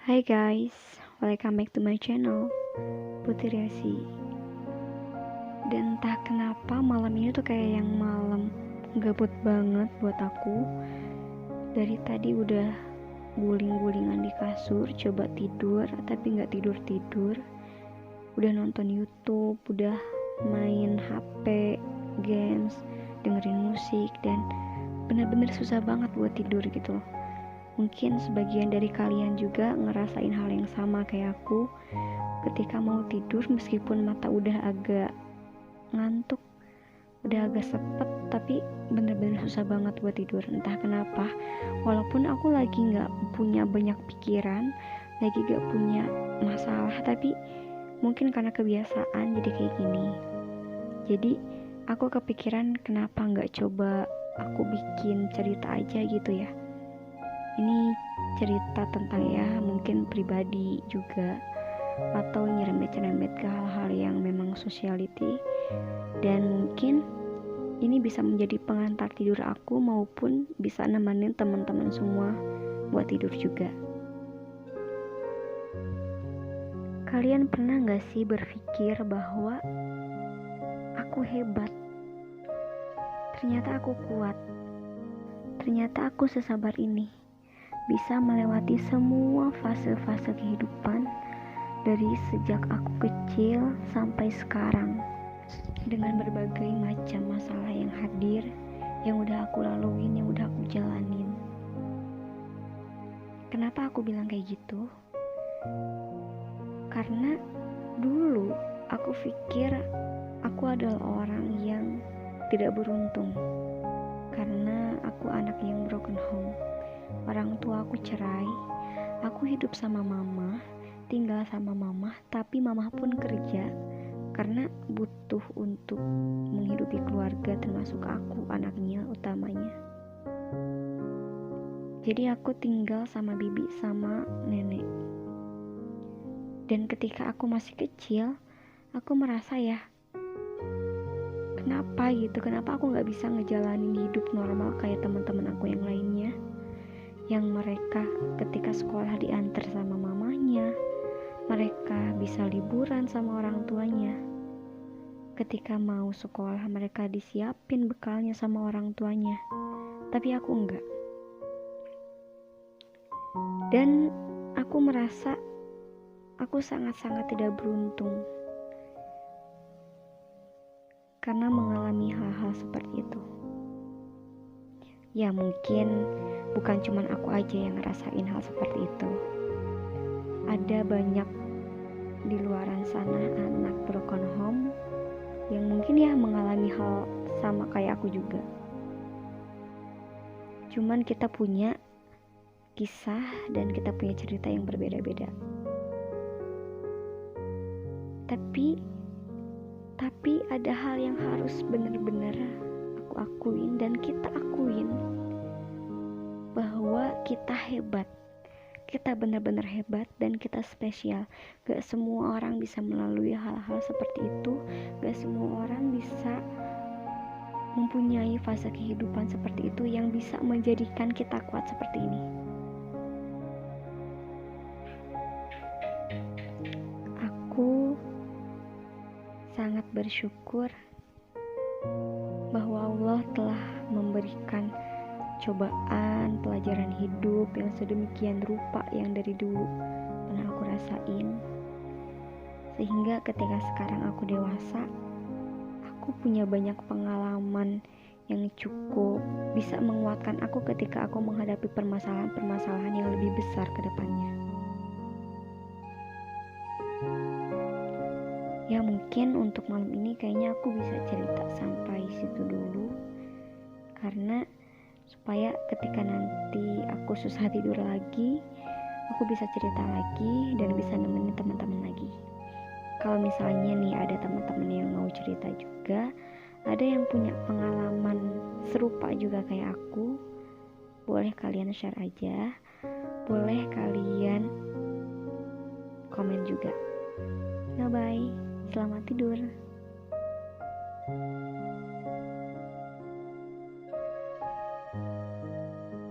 Hai guys, welcome back to my channel, Putri Resi. Dan entah kenapa malam ini tuh kayak yang malam gabut banget buat aku. Dari tadi udah guling-gulingan di kasur, coba tidur tapi gak tidur-tidur. Udah nonton YouTube, udah main HP, games, dengerin musik, dan bener-bener susah banget buat tidur gitu loh. Mungkin sebagian dari kalian juga ngerasain hal yang sama kayak aku. Ketika mau tidur, meskipun mata udah agak ngantuk, udah agak sepet, tapi bener-bener susah banget buat tidur. Entah kenapa, walaupun aku lagi gak punya banyak pikiran, lagi gak punya masalah, tapi mungkin karena kebiasaan jadi kayak gini. Jadi aku kepikiran kenapa gak coba aku bikin cerita aja gitu ya. Ini cerita tentang ya mungkin pribadi juga, atau nyerempet-nyerempet ke hal-hal yang memang sociality, dan mungkin ini bisa menjadi pengantar tidur aku maupun bisa nemenin teman-teman semua buat tidur juga. Kalian pernah gak sih berpikir bahwa aku hebat? Ternyata aku kuat. Ternyata aku sesabar ini, bisa melewati semua fase-fase kehidupan dari sejak aku kecil sampai sekarang, dengan berbagai macam masalah yang hadir, yang udah aku laluin, yang udah aku jalanin. Kenapa aku bilang kayak gitu? Karena dulu aku pikir aku adalah orang yang tidak beruntung, karena aku anak yang broken home. Orang tua aku cerai, aku hidup sama mama, tinggal sama mama, tapi mama pun kerja karena butuh untuk menghidupi keluarga, termasuk aku anaknya utamanya. Jadi aku tinggal sama bibi sama nenek. Dan ketika aku masih kecil, aku merasa kenapa aku gak bisa ngejalanin hidup normal kayak teman-teman aku yang lainnya, yang mereka ketika sekolah diantar sama mamanya, mereka bisa liburan sama orang tuanya, ketika mau sekolah mereka disiapin bekalnya sama orang tuanya, tapi aku enggak. Dan aku merasa aku sangat-sangat tidak beruntung karena mengalami hal-hal seperti itu. Ya mungkin bukan cuma aku aja yang ngerasain hal seperti itu. Ada banyak di luaran sana anak broken home yang mungkin mengalami hal sama kayak aku juga. Cuman kita punya kisah dan kita punya cerita yang berbeda-beda. Tapi ada hal yang harus benar-benar aku akuin dan kita akuin, bahwa kita hebat. Kita benar-benar hebat dan kita spesial. Gak semua orang bisa melalui hal-hal seperti itu. Gak semua orang bisa mempunyai fase kehidupan seperti itu yang bisa menjadikan kita kuat seperti ini. Aku sangat bersyukur bahwa Allah telah memberikan cobaan, pelajaran hidup yang sedemikian rupa yang dari dulu pernah aku rasain, sehingga ketika sekarang aku dewasa, aku punya banyak pengalaman yang cukup bisa menguatkan aku ketika aku menghadapi permasalahan-permasalahan yang lebih besar ke depannya. Ya mungkin untuk malam ini kayaknya aku bisa cerita sampai situ dulu, karena supaya ketika nanti aku susah tidur lagi, aku bisa cerita lagi dan bisa nemenin teman-teman lagi. Kalau misalnya nih ada teman-teman yang mau cerita juga, ada yang punya pengalaman serupa juga kayak aku, boleh kalian share aja, boleh kalian komen juga. Bye bye, selamat tidur.